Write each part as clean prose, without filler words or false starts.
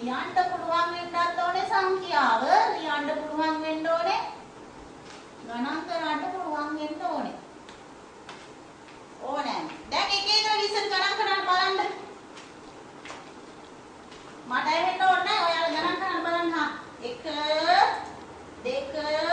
ලියන්න පුළුවන් වෙන්නත් ඕනේ සංඛ්‍යාව. ලියන්න පුළුවන් වෙන්න ඕනේ. ගණන් කරන්න පුළුවන් වෙන්න ඕනේ. ඕනේ. දැන් එකේ ඉඳලා 20 ගණන් කරන්න බලන්න. මට එහෙන්න ඕනේ නැහැ. ඔයාලා ගණන් කරන්න බලන්න හා. 1 2 3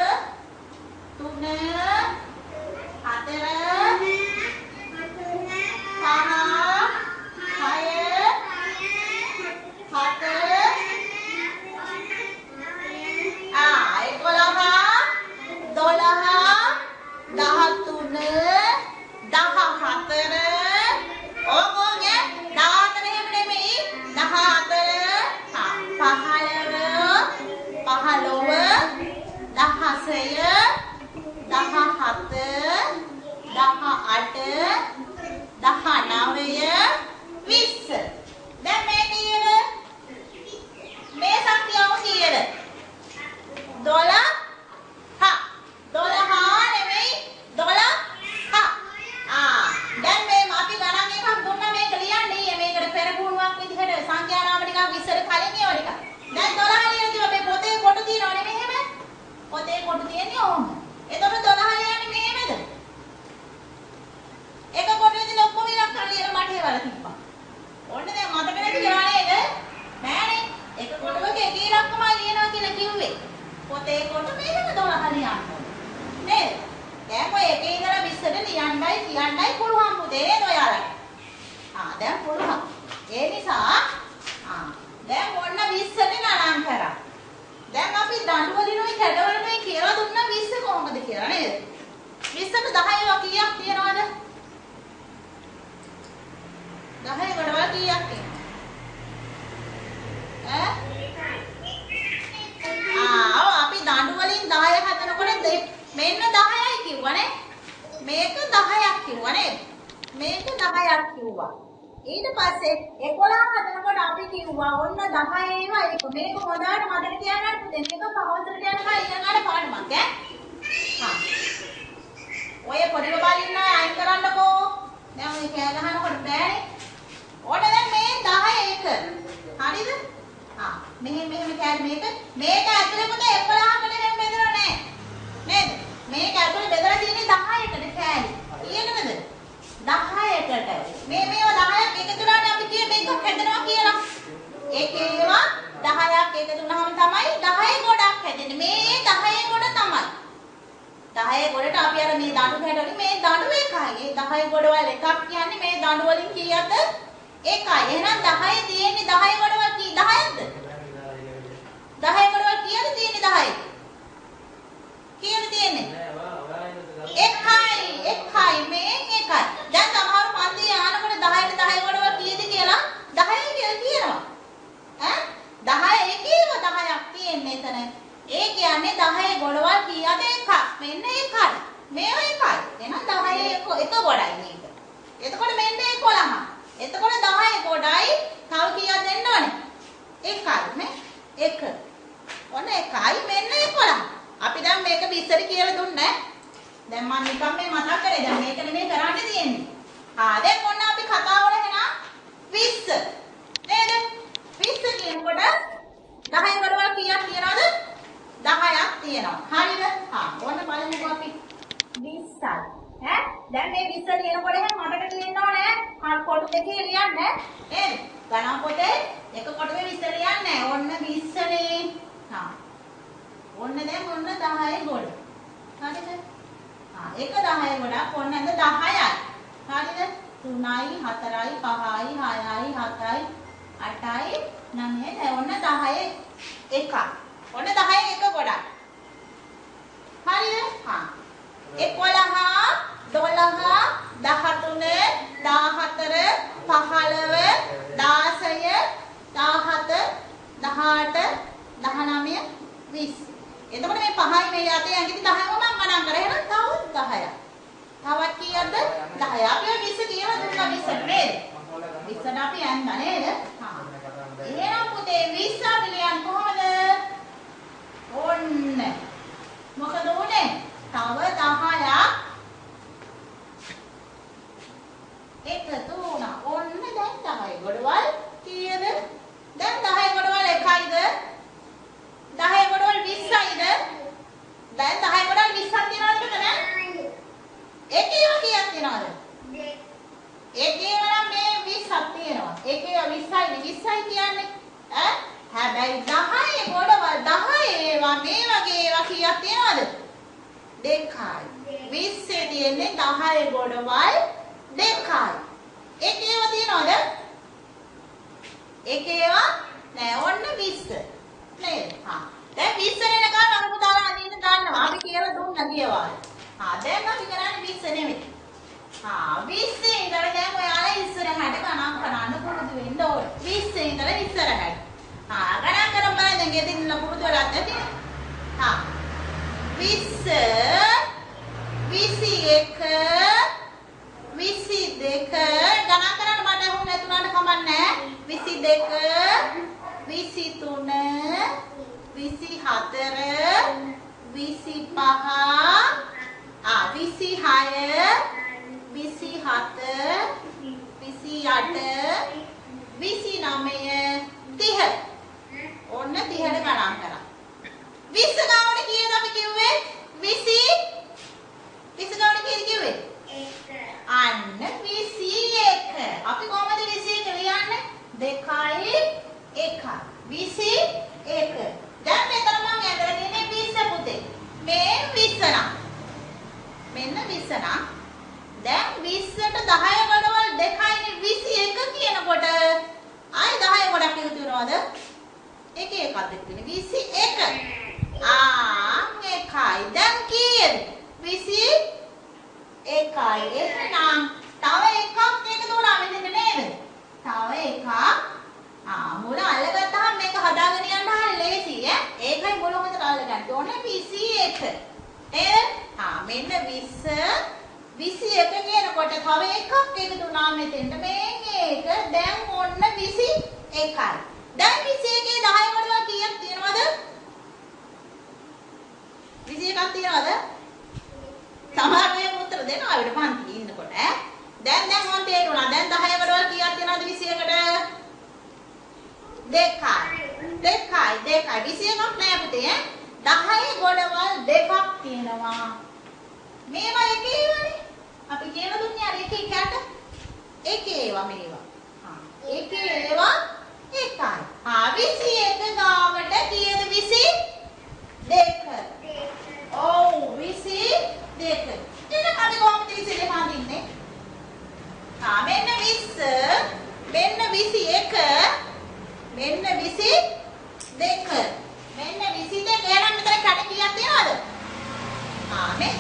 ඊට පස්සේ 11 හදනකොට අපි කිව්වා ඔන්න 10 ඒවා එක මේක හොදාට මතක තියාගන්න පුතේ මේක පහවසරට යනකම් ඊළඟට පාඩමක් ඔය පොඩි බබාලින්න අයින් කරන්නකෝ දැන් ඔය කෑ ගහනකොට බෑනේ ඕන දැන් මේ 10 එක හරිද මෙහෙම කෑලි මේක ඇතුලේ පුතේ 11කට හැම බෙදලා නැහැ නේද මේක ඇතුලේ බෙදලා තියෙන්නේ 10කට කෑලි ඊළඟද 10කට මේවා 10ක් එකතු වුණානේ අපි කියේ මේක හැදෙනවා කියලා. ඒකේවා 10ක් එකතු වුණාම තමයි 10 ගොඩක් හැදෙන්නේ. මේ 10 ගොඩ තමයි. 10 ගොඩට අපි අර මේ දඬු හැඩවලින් මේ දඬු එකයි. ඒ 10 ගොඩවල එකක් කියන්නේ මේ දඬු වලින් කීයද? එකයි. එහෙනම් 10 තියෙන්නේ 10 ගොඩවල කී 10ක්ද? 10 ගොඩවල කීයද තියෙන්නේ 10? කීයද තියෙන්නේ? එකයි මේ එකයි. දැන් සමහර පන්තියේ ආනකොට 10ට 10 ගොඩවල් කීයද කියලා 10 කියලා කියනවා. ඈ 10 එකේම 10ක් තියෙන්නේ එතන. ඒ කියන්නේ 10 ගොඩවල් කීයද එකක්. මෙන්න එකයි. මේව එකයි. එහෙනම් 10 එක ගොඩයි මේක. එතකොට මෙන්න 11. එතකොට 10 ගොඩයි තව කීයක් දෙන්න ඕනේ? එකයි නේ? එක. ඔන්න එකයි මෙන්න 11. අපි දැන් මේක විස්තර කියලා දුන්නේ දැන් මම නිකන් මේ මතක් කරේ දැන් මේක නෙමෙයි කරන්න තියෙන්නේ. දැන් ඔන්න අපි කතා වල එන 20 නේද? 20 කියනකොට 10 වලවල් කීයක් තියනවද? 10ක් තියෙනවා. හරිද? ඔන්න බලමුකෝ අපි 20යි. දැන් මේ 20 ලියනකොට එහෙනම් මතක තියෙන්න ඕනේ. කොටු දෙකේ ලියන්න නේද? ගණන් පොතේ එක කොටුවේ 20 ලියන්නේ නැහැ. ඔන්න 20 නේ. ඔන්න දැන් ඔන්න 10 ගොඩ. හරිද? එක 10 ගොඩක් ඔන්න ඇඳ 10යි. හරිද? 3යි 4යි 5යි 6යි 7යි 8යි 9යි ඔන්න 10 එකක්. ඔන්න 10 එක ගොඩක්. හරිද? 11 12 13 14 15 16 17 18 19 20. එතකොට මේ 5යි මේ යතේ ඇඟිලි 10ම මම ගණන් කරා. එහෙනම් තවත් 10ක්. තවත් කීයද? 10. අපි 20 කියලා දුන්නා 20 නේද? 20ට අපි යන්නා නේද? එහෙනම් පුතේ 20 අපි ලියන්නේ කොහොමද? ඔන්න. මොකද උනේ? තව 10ක් එකතු වුණා. ඔන්න දැන් 10 ගොඩවල් කීයද? දැන් 10 ගොඩවල් එකක් තියෙන්නේ 10 ගොඩවල් 2යි. එකේව තියනවද? එකේව නෑ. ඔන්න 20. නේද? හා. දැන් 20 වෙනකන් අර පුතාලා අදින්න දන්නවා. අපි කියලා දුන්නා කියවා. දැන් අපි කරන්නේ 20 නෙමෙයි. 20 ඉඳලා දැන් ඔයාලා ඉස්සරහට ගණන් කරන්න පුරුදු වෙන්න ඕනේ. 20 ඉඳලා ඉස්සරහට. ගණන් කරමු බලන්න දැන් ගෙදින්න පුරුදු වෙලා නැති. 20 21 22 ගණන් කරන්න මට හුන් නැතුණාට කමන්නේ 22 23 24 25 26 27 28 29 30 ඔන්න 30ට ගණන් කරා 20 ගාවට කීයද අපි කිව්වේ 20 ගාවට කීයද කිව්වේ 1 අන්න 21 අපි කොහමද 21 ලියන්නේ 2යි 1යි 21 දැන් මෙතන මම ඇදලා තියෙන්නේ 20 පුතේ මේ 20 නම් මෙන්න 20 නම් දැන් 20ට 10 ගොඩවල් 2යිනේ 21 කියනකොට ආයි 10 ගොඩක් එකතු වෙනවද? එක එකක් දෙක වෙන 21. එකයි. දැන් කීයද? 21යි. එහෙනම් තව එකක් එකතු වුණා මෙතන නේද? තව එකක්. මුල අල්ලගත්තාම මේක හදාගෙන යන්න හරිය ලේසි ඈ. ඒකයි මුල හොඳට අල්ලගන්න ඕනේ 21. නේද? මෙන්න 20 21 කියනකොට තව එකක් එකතු වුණා මෙතෙන්ට මේක දැන් ඔන්න 21යි. දැන් 21 10 වලට කීයක් තියෙනවද? 21ක් තියෙනවද? සමහර අය උත්තර දෙනවා අපිට පන්ති ඉන්නකොට ඈ. දැන් මම තේරුණා. දැන් 10 වලට කීයක් තියෙනවද 21ට? 2යි 21ක් නෑ පුතේ ඈ. 10 ගොඩවල් 2ක් තියෙනවා. මේවා එකේවනේ. අපි කියලා දුන්නේ අර එක එකට එකේවා මේවා. එකේවා එකයි. 21 ගාවට කීයද 22? ඔව් 22. එතන අපි කොහොමද 22 හඳින්නේ? මෙන්න 20 මෙන්න 21 මෙන්න 22 මෙන්න 22 එහෙනම් මෙතන කඩ කීයක් තියෙනවද? මේ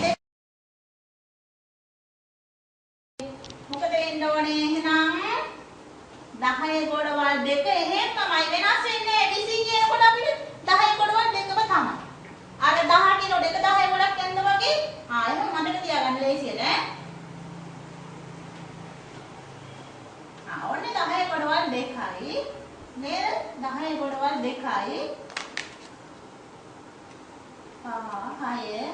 මොකද වෙන්න ඕනේ එහෙනම් 10 ගොඩවල් 2 එහෙම තමයි වෙනස් වෙන්නේ 20 කියනකොට අපිට 10 ගොඩවල් 2ම තමයි අර 10 කියනකොට 10 ගොඩක් යන්න වගේ එහෙනම් මතක තියාගන්න ලේසියට ඔන්නේ 10 ගොඩවල් 2යි නේද 10 ගොඩවල් 2යි 5 6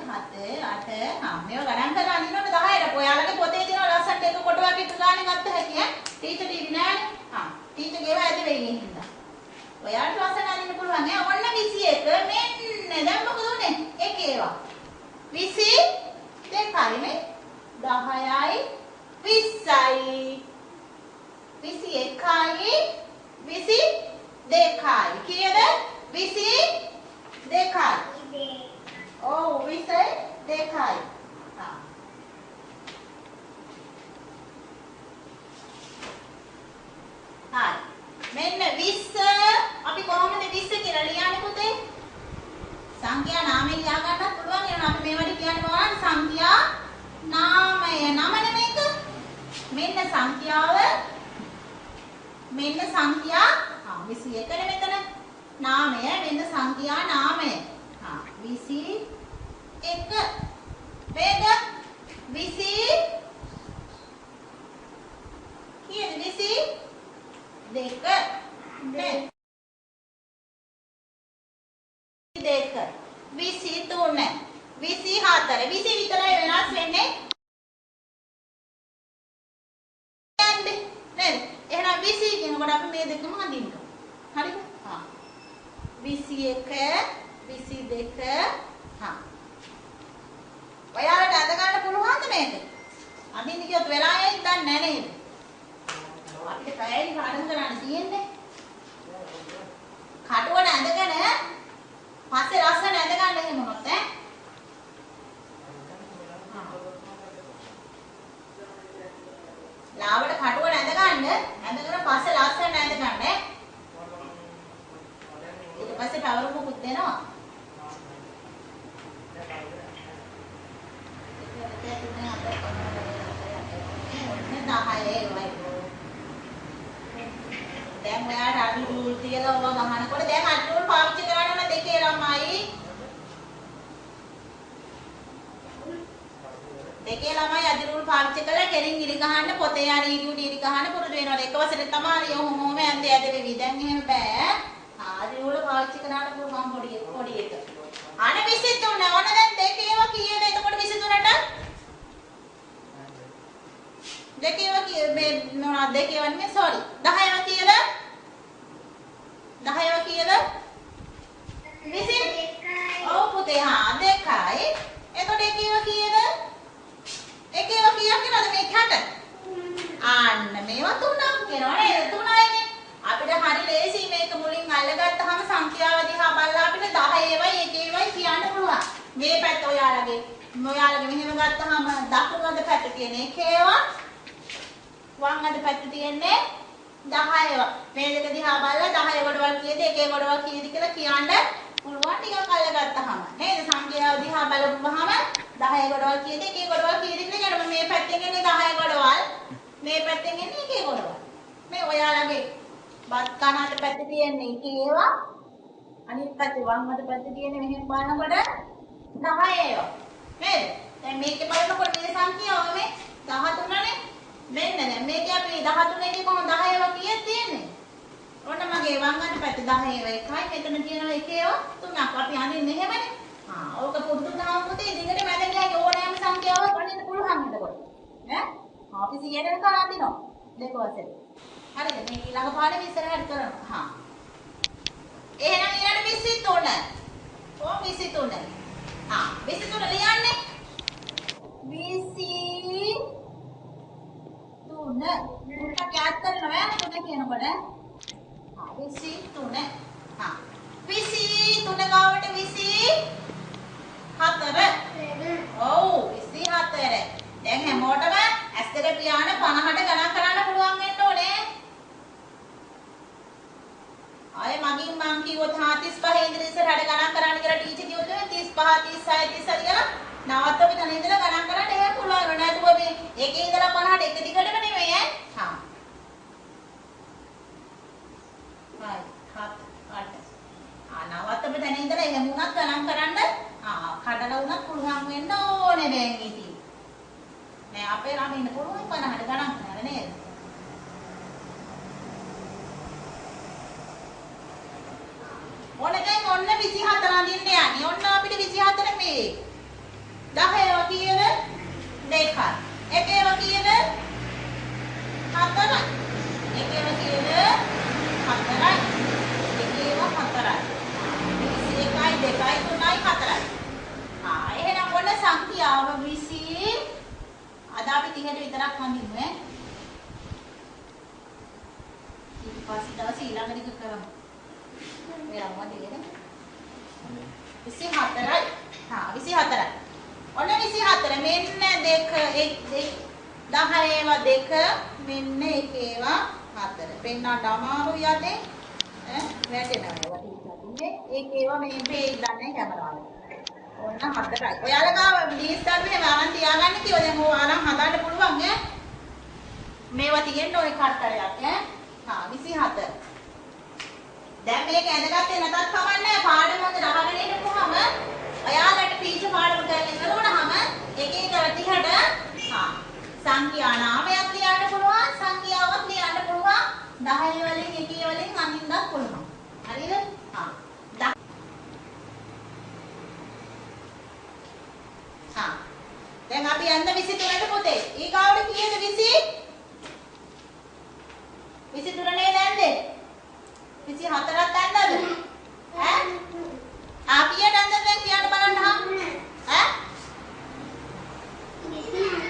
7 8 මේව ගණන් කරලා අඳිනවනේ 10ට. ඔයාලගේ පොතේ තියෙන ලස්සනට එක කොටුවක් එක ගානේ ගත්ත හැකි ඈ. ටීචර් ටීවි නෑනේ. ටීචර් ගේව ඇද වෙයි හින්දා. ඔයාලට ලස්සන අඳින්න පුළුවන් ඈ. ඔන්න 21 මෙන්න දැන් මොකද උනේ? එකේවා. 22යි නේ. 10යි 20යි 21යි 22යි. කීයද? 22යි. ඔව් 22යි. මෙන්න 20 අපි කොහොමද 20 කියලා ලියන්නේ පුතේ? සංඛ්‍යා නාමයෙන් ලියා ගන්නත් පුළුවන්. එහෙනම් අපි මේවට කියන්නේ මොනවද? සංඛ්‍යා නාමය. නමනේ මේක. මෙන්න සංඛ්‍යාව මෙන්න සංඛ්‍යා 21 නේ මෙතන. නාමය මෙන්න සංඛ්‍යා නාමය. 21 මේක 20 කීයද 22 නේ 22 23 24 20 විතරයි වෙනස් වෙන්නේ නේද එහෙනම් 20 කියනකොට අපි මේ දෙකම හඳින්න හරිද 21 22 ඔයාලට අඳ ගන්න පුළුවන්ද මේක? අඳින්න කියොත් වෙලා යයිද දන්නේ නැහැ නේද? අපිට පැයයි පාඩම් කරන්න තියෙන්නේ. කටුවට ඇඳගෙන පස්සේ ලස්සන ඇඳ ගන්න එහෙම මොනොත් ඈ. ඇඳ. ඇඳගෙන පස්සේ ලස්සන ඇඳ ගන්න. ඊට පස්සේ පවර මොකුත් දෙනවා. දැන් ඔයාට අඩු රූල් තියලා ඔබ ගහනකොට දැන් අඩු රූල් පාවිච්චි කරන්න ඕන දෙකේ ළමයි. දෙකේ ළමයි අඩු රූල් පාවිච්චි කරලා කෙලින් ඉරි ගහන්න පොතේ යන ඉරියුඩ ඉරි ගහන්න පුරුදු වෙනවා. එක වසරේ තමයි ඔහොම ඇඳේ ඇදෙවි. දැන් එහෙම බෑ. අඩු රූල් පාවිච්චි කරන්න පුළුවන් පොඩි එක. අනේ 23 ඕන දැන් දෙකේව කීයද? එතකොට 23ට දෙකේව මේ මොනවද දෙකේව නෙමෙයි සෝරි 10ව කීයද? 10ව කීයද? 22. ඔව් පුතේ හා 2යි. එතකොට එකේව කීයද? එකේව කීයක් කියනවද මේ 60? අන්න මේවා 3ක් කියනවා නේද? 3යිනේ. අපිට හරි ලේසි මේක මුලින් අල්ලගත්තාම සංඛ්‍යාව දිහා බලලා අපිට 10යි එකේවයි කියන්න පුළුවන්. මේ පැත්ත ඔයාලගේ මෙහෙම ගත්තාම දකුණු අත පැත්ත තියෙන එකේවා වම් අත පැත්ත තියෙන්නේ 10ව. මේ දෙක දිහා බලලා 10 ගොඩවල් කීයද එකේ ගොඩවල් කීයද කියලා කියන්න පුළුවන් ටිකක් අල්ලගත්තාම. නේද? සංඛ්‍යාව දිහා බලපුවාම 10 ගොඩවල් කීයද එකේ ගොඩවල් කීයද කියලා කියනවා. මේ පැත්තෙන් එන්නේ 10 ගොඩවල්. මේ පැත්තෙන් එන්නේ එකේ ගොඩවල්. මේ ඔයාලගේ බත් කනට පැත්ත තියෙන්නේ එකේවා. අනිත් පැත්තේ වම් අත පැත්තේ තියෙන්නේ මෙහෙම බලනකොට 10ව. නේද? දැන් මේකේ බලනකොට මේ සංඛ්‍යාව මේ 13නේ. මෙන්න දැන් මේක අපි 13 එකේ කොහොමද 10ව කීයක් තියෙන්නේ? ඔන්න මගේ වම් අත පැත්තේ 10ව එකයි මෙතන තියෙනවා එකේව 3ක්. අපි අඳින්නේ එහෙමනේ. ඕක පුරුදු තාම පුතේ දිගට මැද ගියාගේ ඕනෑම සංඛ්‍යාවක් අඳින්න පුළුවන් එතකොට. ඈ? අපි 100ට අඳිනවා. දෙක වශයෙන්. හරිද? මේ ඊළඟ පාඩේ ඉස්සරහට කරනවා. එහෙනම් ඊළඟ 23. ඕ 23. 23 ලියන්නේ. 23. පුතා යාත් කරනවා ඈ පුතා කියනකොට. 23. 23 ගාවට 24. ඔව් 24. දැන් හැමෝටම ඇස් දෙක පියාන 50ට ගණන් කරන්න පුළුවන් වෙන්න ඕනේ. ආයේ මගින් මං කිව්වොත් 35 ඉඳලා ඉස්සරහට ගණන් කරන්න කියලා ටීචර් කිව්වොත් 35 36 37 කියලා නවත්තපු තැන ඉඳලා ගණන් කරන්න එහෙම පුළුවන් වෙන්නේ නැතුව මේ එකේ ඉඳලා 50ට එක දිගටම නෙමෙයි ඈ. හරි 7 8 නවත්තපු තැන ඉඳලා එහෙම උනත් ගණන් කරන්න කඩලා උනත් පුළුවන් වෙන්න ඕනේ දැන් ඉතින්. නෑ අපේ ළමින් පුළුවන් 50ට ගණන් කරන්න නේද? ඔන්න දැන් ඔන්න 24 අඳින්න යන්නේ. ඔන්න අපිට 24 මේ 10ව කීයද? 2යි. එකේව කීයද? 4යි. එකේව කීයද? 4යි. එකේව 4යි. 21යි 2යි 3යි 4යි. එහෙනම් ඔන්න සංඛ්‍යාව 20 අද අපි 30ට විතරක් අඳිමු ඈ. ඊට පස්සේ දවස් ඊළඟ එක කරමු. मेरा मत ये ना 24යි 24යි ඔන්න 24 මෙන්න දෙක 10ව දෙක මෙන්න එකේවා 4 පෙන්නන්න අමාරුයි යතේ වැටෙනවා ඒවා ටිකක් ඒකේවා මේ පේන්නේ කැමරාවල ඔන්න 4යි ඔයාලා ගාව ලිස්ට් එකක් මෙහෙම අරන් තියාගන්න කිව්වා දැන් ඕවා අරන් හදාන්න පුළුවන් ඈ මේවා තියෙන්න ඕනේ කට්ටරයක් ඈ 24 දැන් මේක ඇඳගත්තේ නැතත් කමන්නේ පාඩම හොඳ රහගෙන ඉන්නකොහම ඔයාලට පීච පාඩම කරලා ඉවර වුණාම එක එක වැටිහට සංඛ්‍යා නාමයක් ලියන්න පුළුවන් සංඛ්‍යාවක් ලියන්න පුළුවන් 10 වලින් එකේ වලින් අඳින්නත් පුළුවන් හරිද දැන් අපි යන්න 23ට පොතේ ඊගාවට කීයද 23 නේද යන්නේ 24ක් ගන්නද? ඈ? කීයට අන්දද දැන් කියන්න බලන්න හා? ඈ? 24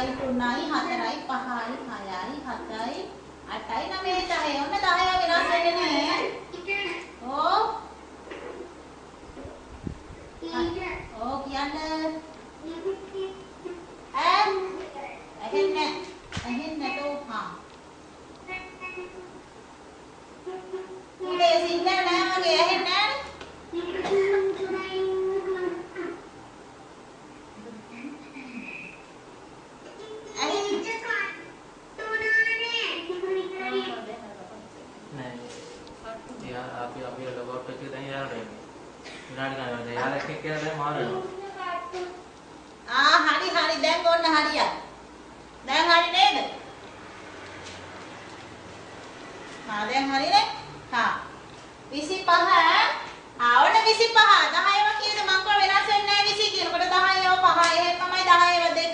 3යි 4යි 5යි 6යි 7යි 8යි 9යි 10යි. ඔන්න 10 වෙනස් වෙන්නේ නැහැ. ඕ කියන්න ඇහෙන්නේ તો હા උදේ සිංහල නෑ මගේ ඇහෙන්නේ හරි දැන් ඔන්න හරියයි. දැන් හරි නේද? දැන් හරිනේ. 25 ඔන්න 25 10ම කීයද මං කව වෙනස් වෙන්නේ නැහැ 20 කියනකොට 10 ඒවා 5 එහෙම තමයි 10 ඒවා 2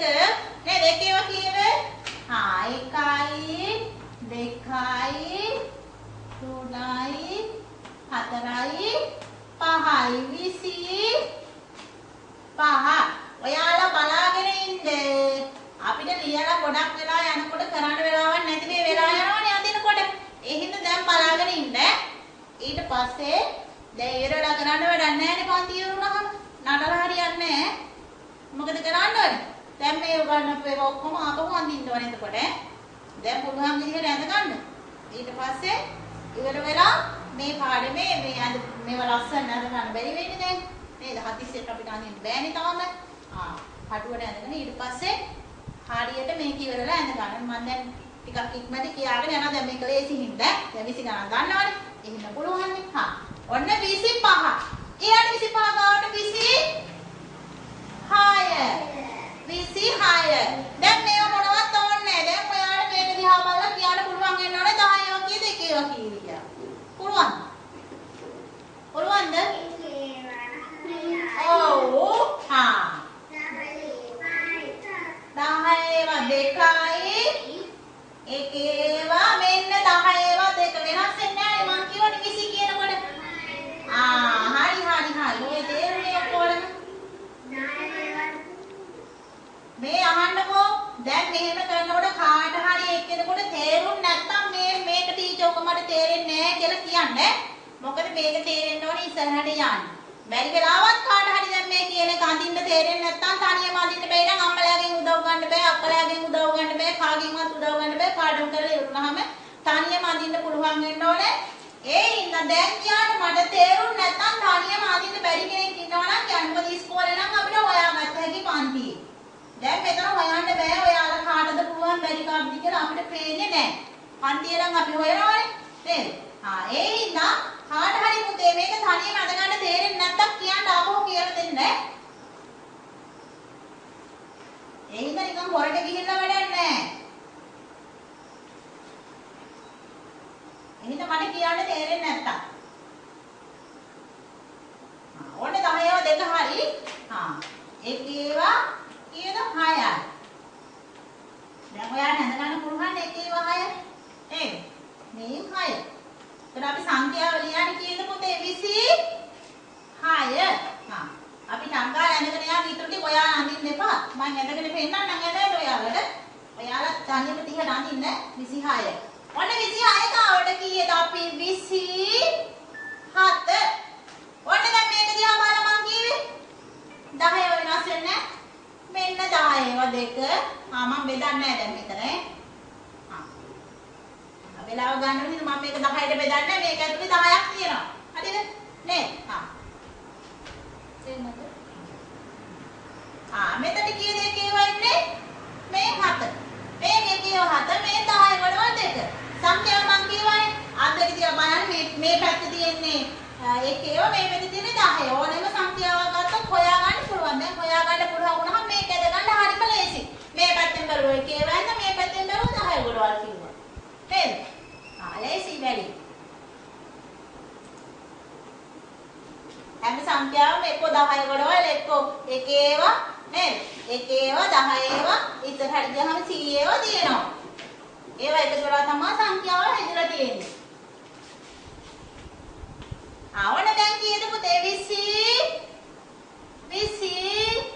නේද? එකේව කීයද? 1යි 2යි 3යි 4යි 5යි 25 ඔයාලා බලාගෙන ඉන්න. අපිට ලියලා ගොඩක් වෙලා යනකොට කරන්න වෙලාවක් නැති මේ වෙලා යනවනේ අදිනකොට. ඒ හින්දා දැන් බලාගෙන ඉන්න. ඊට පස්සේ දැන් ඉරලා කරන්න වැඩක් නැහැනේ පන්ති ඉවරුනහම. නඩලා හරියන්නේ නැහැ. මොකද කරන්න ඕනේ? දැන් මේ උගන්නපු එක ඔක්කොම ආපහු අඳින්න ඕනේ එතකොට. දැන් පුළුවන් විදිහට ඇඳ ගන්න. ඊට පස්සේ ඉවර වෙලා මේ පාඩමේ මේව ලස්සන අඳ ගන්න බැරි වෙන්නේ දැන්. නේද? හදිස්සියට අපිට අඳින්න බෑනේ තාම. කටුවට ඇඳගෙන ඊට පස්සේ හරියට මේක ඉවරලා ඇඳ ගන්න. මම දැන් ටිකක් ඉක්මනට කියාගෙන යනවා. දැන් මේක ලේසි හින්දා දැන් 20 ගණන් ගන්නවනේ. එහෙනම් පුළුවන් නේ. ඔන්න 25. ඊට 25 ගාවට 26. දැන් මේව මොනවත් ඕනේ නැහැ. දැන් ඔයාලට මේක දිහා බලලා කියන්න පුළුවන් වෙන්න ඕනේ 10 ඒවා කීයද 1 ඒවා කීයද කියලා. පුළුවන්. පුළුවන්ද? ඔව්. 10 ඒවා 2යි එකේවා මෙන්න 10 ඒවා 2 වෙනස් වෙන්නේ නැහැ මං කියවනේ 20 කියනකොට. හරි. ඔය තේරුනේ ඔක්කොම. මේ අහන්නකෝ දැන් මෙහෙම කරනකොට කාට හරි එක්කෙනෙකුට තේරුම් නැත්නම් මේක ටීචර් ඔක මට තේරෙන්නේ නැහැ කියලා කියන්නේ. මොකද මේක තේරෙන්න ඕනේ ඉස්සරහට යන්න. බැරි වෙලාවත් කාට හරි දැන් මේ කියන එක අඳින්න තේරෙන්නේ නැත්නම් තනියම අඳින්න බැයි නම් අම්මලාගෙන් උදව් ගන්න බෑ අක්කලාගෙන් උදව් ගන්න බෑ කාගෙන්වත් උදව් ගන්න බෑ පාඩම් කරලා ඉවරනහම තනියම අඳින්න පුළුවන් වෙන්න ඕනේ. ඒ ඉන්න දැන් කියන්න මට තේරුම් නැත්නම් තනියම අඳින්න බැරි කෙනෙක් ඉන්නවා නම් යන්නකො ඉස්කෝලේ නම් අපිට හොයාගත්ත හැකි පන්තියේ. දැන් මෙතන හොයන්න බෑ ඔයාලා කාටද පුළුවන් බැරි කාටද කියලා අපිට පේන්නේ නැහැ. පන්තියේ නම් අපි හොයනවානේ නේද? ඒ ඉන්න කාට හරි මුතේ මේක තනියම අඳ ගන්න තේරෙන්නේ නැත්තම් කියන්න ආපහු කියලා දෙන්න. ඒ හින්දා නිකන් හොරට ගිහිල්ලා වැඩක් නැහැ. එහෙනම් මට කියන්න තේරෙන්නේ නැත්තම්. ඕනේ 10 ඒවා 2 හරි. එකේවා කීයද 6යි. දැන් ඔයාලට අඳ ගන්න පුළුවන් එකේවා 6. නේද? මේ 6. එතන අපි සංඛ්‍යාව ලියන්නේ කීයද පුතේ 26. අපි සංඛ්‍යාව ඇඳගෙන යන ඊටු ටික ඔයාලා අඳින්න එපා. මම ඇඳගෙන පෙන්නන්නම් ඇඳලා ඔයාලට. ඔයාලා තනියම 30ට අඳින්න 26. ඔන්න 26 කාවට කීයද අපි 27. ඔන්න දැන් මේක දිහා බලලා මං කිව්වේ 10 වෙනස් වෙන්නේ මෙන්න 10 ඒවා 2. මම බෙදන්නේ නැහැ දැන් මෙතන. වෙලාව ගන්න විදිහ මම මේක 10ට බෙදන්නේ මේක ඇතුලේ 10ක් තියෙනවා. හරිද? නේද? තේරෙනවද? මෙතන කීයද ඒකේවා ඉන්නේ? මේ 7. මේ එකේව 7 මේ 10 වලවල් 2. සංඛ්‍යාව මං කියවනේ අද්දක තියා බලන්න මේ පැත්තේ තියෙන්නේ එකේව මේ පැත්තේ තියෙන්නේ 10. ඕනෙම සංඛ්‍යාවක් ගත්තොත් හොයාගන්න පුළුවන්. දැන් හොයාගන්න පුළුවන් වුණාම මේක ඇද ගන්න හරිම ලේසි. මේ පැත්තෙන් බැලුවා එකේව ඇඳ මේ පැත්තෙන් බැලුවා 10 වලවල් කිව්වා. නේද? ලේසි වැඩි. හැම සංඛ්‍යාවම එක්ක 10 ගොඩවල් එක්ක එකේවා නේද? එකේවා 10 ඒවා ඉස්සරහට ගියාම 100 ඒවා තියෙනවා. ඒවා එකතු කරලා තමයි සංඛ්‍යාව හැදලා තියෙන්නේ. ආවන දැන් කීයද පුතේ 27 27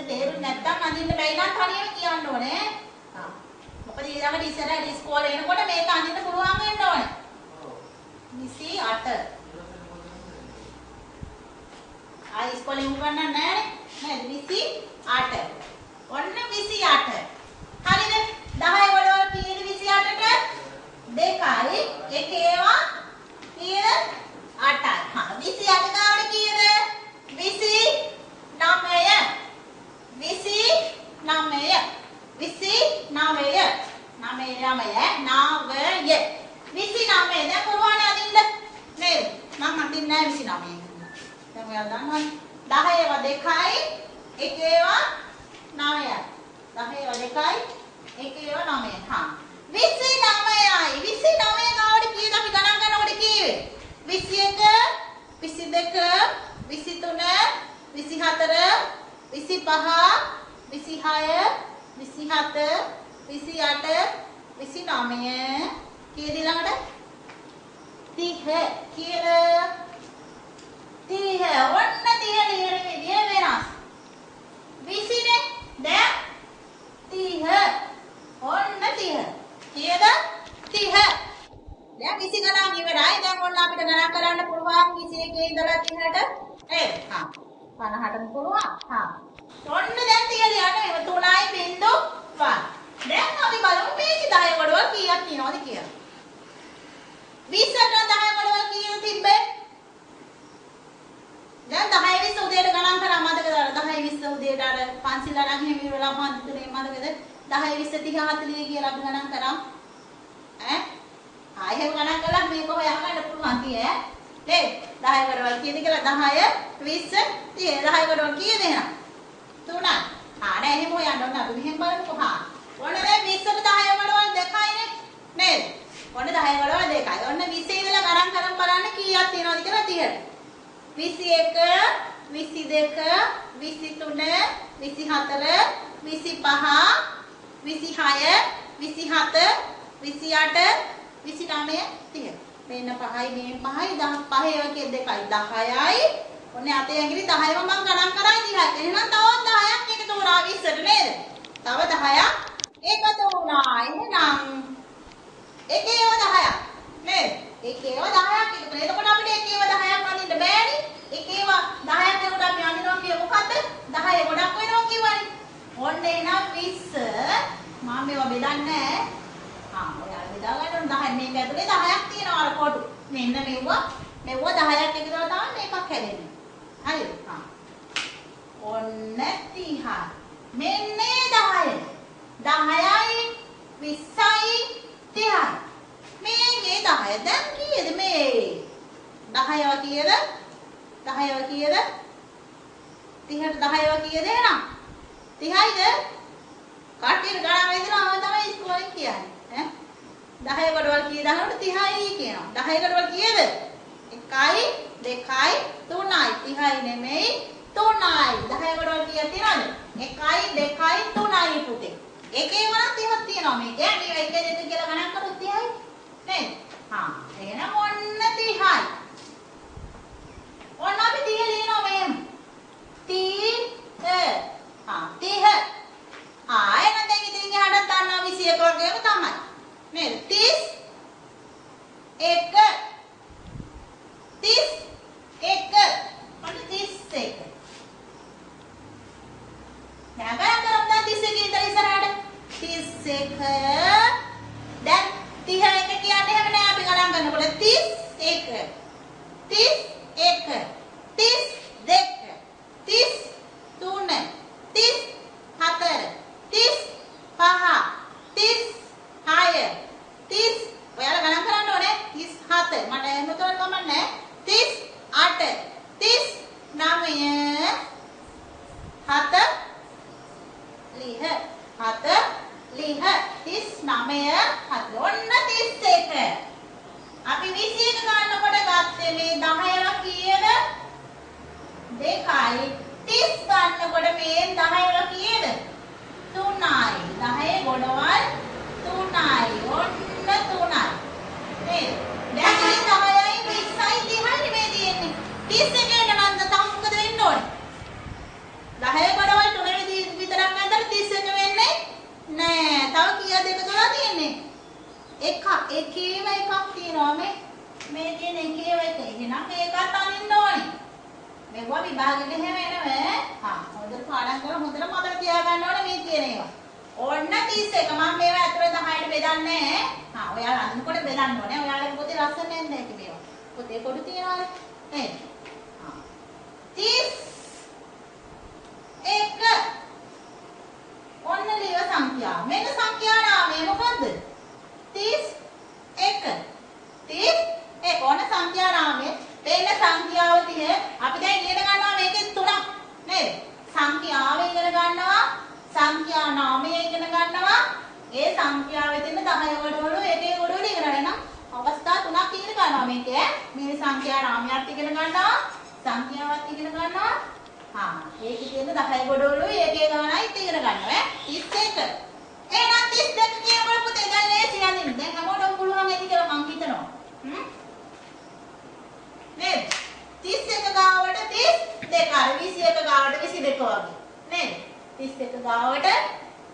තේරුන්නේ නැත්තම් අඳින්න බැයි නම් හරියට කියන්න ඕනේ. ආ. මොකද ඊළඟට ඉස්සරහට ඉස්කෝලේ එනකොට මේක අඳින්න පුළුවන් වෙන්න ඕනේ. 28. ආ ඉස්කෝලේ උගන්නන්නේ නැහැ නේද? 28. ඔන්න 28. හරිද? 10 වල කීයද 28ට? 2යි. එකේවා කීයද? 8යි. හා 28 ගාවට කීයද? 29. 29. 29. 29 දැන් පුරවන්න අදින්න නේද? මම අදින්නේ නැහැ 29. දැන් ඔයාලා දන්නවනේ 10 2යි එකේවා 9යි 10 2යි එකේවා 9යි හා 29යි 29 ගාවට කීයද අපි ගණන් කරනකොට කීවේ 21 22 23 24 25 26 27 28 29 කීයද ළඟට 30 කීයද 30 ඔන්න 30 ලියන විදිය වෙනස් 20 නේ දැන් 30 ඔන්න 30 කීයද 30 දැන් 20 ගණන් ඉවරයි දැන් ඔන්න අපිට ගණන් කරන්න පුළුවන් 21 ඉඳලා 30ට නේද හා 50ටම පුළුවන් හා ඔන්න දැන් 30 ලියන්න 3.5 දැන් අපි බලමු මේක 10 වඩවල් කීයක් තියෙනවද කියලා 20ට 10 වඩවල් කීයද තිබ්බේ දැන් 10 20 උදේට ගණන් කරා මතකද 10 20 උදේට අර පන්සිල් අරන් එහෙම ඉවරලා මන්ත්‍රේ මතකද 10 20 30 40 කියලා අපි ගණන් කරා ඈ ආයෙ ගණන් කළා මේක හොයාගන්න පුළුවන් කියේ නේද 10 වඩවල් කීයද කියලා 10 20 30 10 වඩවල් කීයද එහෙනම් 3යි නෑ එහෙම හොයන්න ඕන අපි මෙහෙම බලමුකෝ හා ඔන්න දැන් 20ට 10 වඩවල් 2යිනේ නේද ඔන්න 10 වඩවල් 2යි ඔන්න 20 ඉඳලා ගණන් කරන් බලන්න කීයක් තියෙනවද කියලා 30ට 21 22 23 24 25 26 27 28 29 30 මෙන්න 5යි මේ 5යි 10 5 වගේ 2යි 10යි ඔන්න අතේ ඇඟිලි 10ම මම ගණන් කරා 30යි එහෙනම් තවත් 10ක් එකතු වුණා 20ට නේද තව 10ක් එකතු වුණා එහෙනම් එකේව 10ක් නේද එකේව 10ක් එකතු වෙනවා එතකොට අපිට එකේව 10ක් අඳින්න බෑනේ එකේව 10ක් එකට අපි අඳිනවා කියේ මොකද්ද 10 ගොඩක් වෙනවා කියවනේ ඔන්න එහෙනම් 20 මම මේවා බෙදන්නේ නැහැ ඔයාලා බෙදා ගන්න 10 මේක ඇතුලේ 10ක් තියෙනවා අර කොටු මෙන්න මෙව්වා 10ක් එකතු කරලා තමයි මේකක් හැදෙන්නේ හරිද ඔන්න 30 මෙන්න 10 10යි 20යි 30යි මේකේ 10 දැන් කීයද මේ 10ව කීයද 10ව කීයද 30ට 10ව කීයද එහෙනම් 30යිද කට්ටියට ගණන් වෙදිනවා තමයි ඉස්කෝලේ කියන්නේ ඈ 10 කොටවල් කීයද අහනකොට 30යි කියනවා 10 කොටවල් කීයද 1යි 2යි 3යි 30යි නෙමෙයි 3යි 10 කොටවල් කීයක් තියෙනවද 1යි 2යි 3යි පුතේ එකේම නම් 30ක් තියෙනවා මේක මේ 1 2 කියලා ගණන් කරොත් 30යි නේද හා එහෙනම් ඔන්න 30යි ඔන්න අපි 30 ලියනවා මෙහෙම 30 හා 30 එහෙනම් දැන් ඉතින් එහාටත් දානවා 21 වගේම තමයි නේද 31 31 ඔන්න 31 දැන් ගණන් කරමු දැන් 31 ඉඳලා ඉස්සරහට 31 දැන් 31 කියන්නේ එහෙම නෑ අපි ගණන් කරනකොට 31 31 32 33 34 35 36 30 ඔයාලා ගණන් කරන්න ඕනේ 37 මට එහෙම තෝරන්න කමන්නේ 38 39 7 ලිහ 7 ලිහ 39 7 ඔන්න 31 අපි 21 ගන්නකොට ගත්තේ මේ 10ව කීයද 2යි 30 ගන්නකොට මේ 10ව කීයද 3යි 10 ගොඩවල් 3යි ඔන්න 3යි නේද දැන් 10යි 20යි 30යි මේ තියෙන්නේ 31ට නම් තව මොකද වෙන්න ඕනේ 10 ගොඩවල් 3 වෙදී එකේම එකක් තියෙනවා මේ තියෙන එකේම එක. එහෙනම් මේකත් අනින්න ඕනේ. මේවා විභාගෙට එහෙම එනවා. හොඳට පාඩම් කරලා හොඳට මතක තියාගන්න ඕනේ මේ තියෙන ඒවා. ඔන්න 31 මම මේවා ඇතුලේ 10ට බෙදන්නේ. ඔයාලා අඳිනකොට බෙදන්න ඕනේ. ඔයාලගේ පොතේ ලස්සන නේද මේක මේවා. පොතේ පොඩු තියනවානේ. නේද? 31 ඔන්න ලියව සංඛ්‍යාව. මෙන්න සංඛ්‍යා නාමය මොකද්ද? 31. 31 ඔන්න සංඛ්‍යා නාමය. දෙන්න සංඛ්‍යාව 30. අපි දැන් ඉගෙන ගන්නවා මේකේ තුනක් නේද? සංඛ්‍යාව ඉගෙන ගන්නවා, සංඛ්‍යා නාමය ඉගෙන ගන්නවා. ඒ සංඛ්‍යාවේ තියෙන 10 ගොඩවල එකේ ගොඩවල ඉගෙන ගන්න. අවස්ථා තුනක් ඉගෙන ගන්නවා මේකේ. මේ සංඛ්‍යා නාමයත් ඉගෙන ගන්නවා, සංඛ්‍යාවත් ඉගෙන ගන්නවා. ඒකේ තියෙන 10 ගොඩවල එකේ ගානයි ඉගෙන ගන්නවා 31. එහෙනම් 32 කියනකොට පුතේ දැන් ලේසි යන්නේ. දැන් හැමෝටම පුළුවන් ඇති කියලා මං හිතනවා. නේද? 31 ගාවට 32 අර 21 ගාවට 22 වගේ. නේද? 31 ගාවට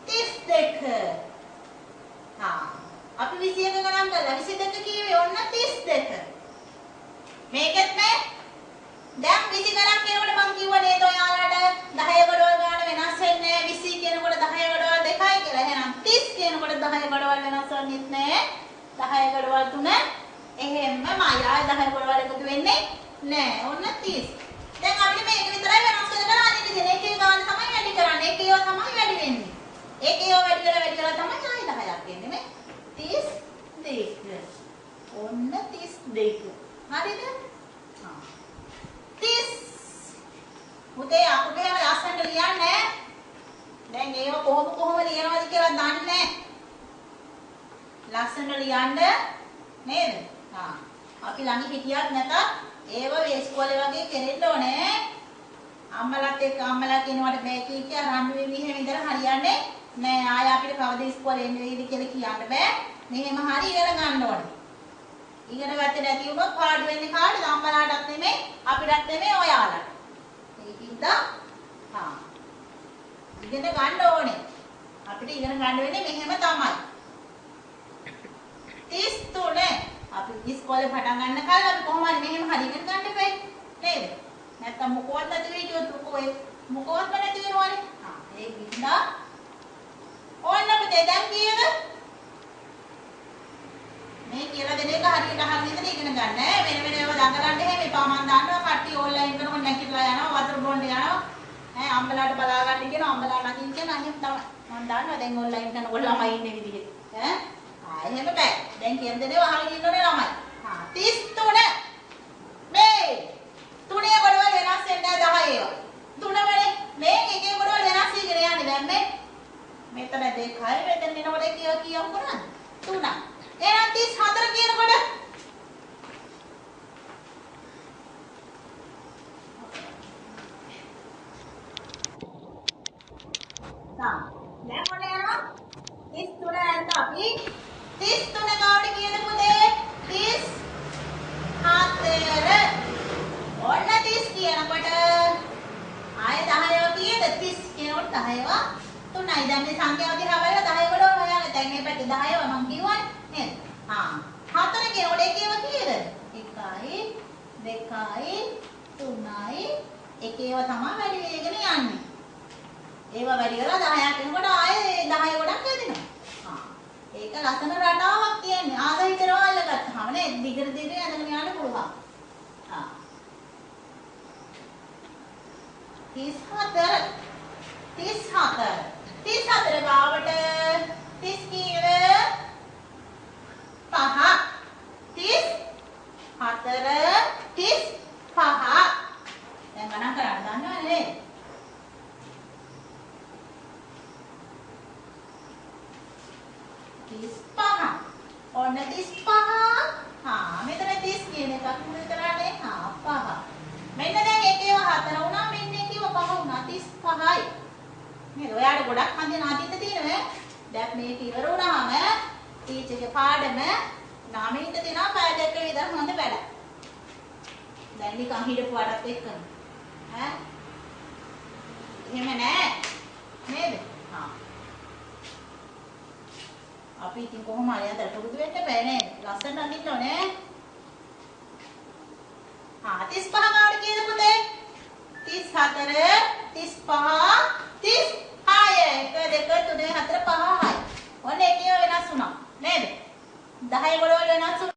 32. අපි 21 ගණන් කළා 22 කියවේ ඔන්න 32. මේකෙත් මේ දැන් 20 ගණන් කියනකොට මම කිව්වා නේද ඔයාලට 10 ගොඩවල් ගන්න වෙනස් වෙන්නේ 20 කියනකොට 10 ගොඩවල් දෙකයි කියලා. එහෙනම් 30 කියනකොට 10 ගොඩවල් වෙනස් වෙන්නේ නැහැ. 10 ගොඩවල් තුන එහෙම්මයි. ආය 10 ගොඩවල් එකතු වෙන්නේ නැහැ. ඔන්න 30. දැන් අපිට මේක විතරයි වෙනස් කරලා අනිත් දෙන එකේ ගාන තමයි වැඩි කරන්නේ. ඒකේව තමයි වැඩි වෙන්නේ. ඒකේව වැඩි කරලා තමයි ආය 10ක් එන්නේ මේ 32. ඔන්න 32. හරිද? 30. පුතේ අපිට එහෙම ලස්සනට ලියන්නේ දැන් ඒව කොහොම ලියනවද කියලා දන්නේ නැහැ. ලස්සනට ලියන්න නේද? අපි ළඟ හිටියත් නැතත් ඒව ඉස්කෝලේ වගේ කෙරෙන්න ඕනේ. අම්මලාත් එක්ක අම්මලා කියනවට බෑ කිය රණ්ඩු වෙවි එහෙම ඉඳලා හරියන්නේ නෑ. ආය අපිට කවද ඉස්කෝලේ එන්න වෙයිද කියලා කියන්න බෑ. මෙහෙම හරි ඉගෙන ගන්න ඕනේ. ඉගෙන ගත්තේ නැති වුණොත් පාඩු වෙන්නේ කාටද? අම්මලාටත් නෙමෙයි අපිටත් නෙමෙයි ඔයාලට. ඒකින්ද ඉගෙන ගන්න ඕනේ. අපිට ඉගෙන ගන්න වෙන්නේ මෙහෙම තමයි. 33 අපි ඉස්කෝලේ පටන් ගන්න කාලේ අපි කොහොම හරි මෙහෙම හරි ඉගෙන ගන්න එපා නේද? නැත්තම් මොකවත් නැති වීඩියෝ තුකෝ මොකවත් නැති වෙනවනේ. ඒකින්ද ඕන්න පුතේ දැන් කීයද? මේ කියලා දෙන එක හරියට අහගෙන ඉඳලා ඉගෙන ගන්න. වෙන ඒවා දඟලන්න එහෙම එපා. මම දන්නවා කට්ටිය ඔන්ලයින් කරනකොට නැගිටලා යනවා වතුර බොන්න යනවා. අම්බලාට බලා ගන්න කියන අම්බලා ළඟින් කියන අහිම් තමයි. මම දන්නවා දැන් ඔන්ලයින් කරනකොට ළමයි ඉන්නේ විදිහට. එහෙම බෑ. දැන් කියන දේ අහගෙන ඉන්න ඕනේ ළමයි. 33 මේ තුනේ ගොඩවල් වෙනස් වෙන්නේ 10 ඒවා. තුන වලේ මේ එකේ ගොඩවල් වෙනස් වීගෙන යන්නේ දැන් මේ මෙතන දෙකයි මෙතන එනකොට කීයක් කරන්නේ? 3. එහෙනම් 34 කියනකොට දැන් මොන යනවා 33 නැත්නම් අපි 33 ගාවට කියද පුතේ 34 ඔන්න 30 කියනකොට ආය 10ව කීයද 30 කියනකොට 10ව 3යි. දැන් මේ සංඛ්‍යාව දිහා බලලා 10 වල ඔයාලා දැන් මේ පැත්තේ 10ව මම කිව්වනේ නේද? 4 කියනකොට ඒකේව කීයද? 1යි 2යි 3යි ඒකේව තමයි වැඩි වෙගෙන යන්නේ. ඒවා වැඩි කරලා 10ක් වෙනකොට ආයේ 10 ගොඩක් හැදෙනවා. ඒක ලස්සන රටාවක් තියෙන්නේ. ආදහිතරව අල්ලගත්තාම නේ දිගට ඇදගෙන යන්න පුළුවන්. 34 ගාවට 30 කීයද? 5. 34 35. දැන් ගණන් කරන්න දන්නවනේ නේද? 35. ඔන්න 35. මෙතන 30 කියන එකක් මුල් කරන්නේ 5. මෙන්න දැන් එකේව 4 වුණා මෙන්න එකේව 5 වුණා 35යි. නේද? ඔයාලට ගොඩක් හන්දිය නාදින්න තියෙනවා. දැන් මේක ඉවර වුණාම ටීචර්ගේ පාඩම 9ට දෙනවා පැය දෙක විතර හොඳ වැඩ. දැන් නිකන් හිටපු වටත් එක්කම. එහෙම නෑ. නේද? අපි ඉතින් කොහොම හරි අතට පුරුදු වෙන්න බෑ නේද? ලස්සනට අඳින්න ඕනේ. 35 ගාවට කීයද පුතේ? 34 35 36 1 2 3 4 5 6. ඔන්න ඒකේ වෙනස් වුණා නේද? 10 ගොඩවල් වෙනස් වුණා.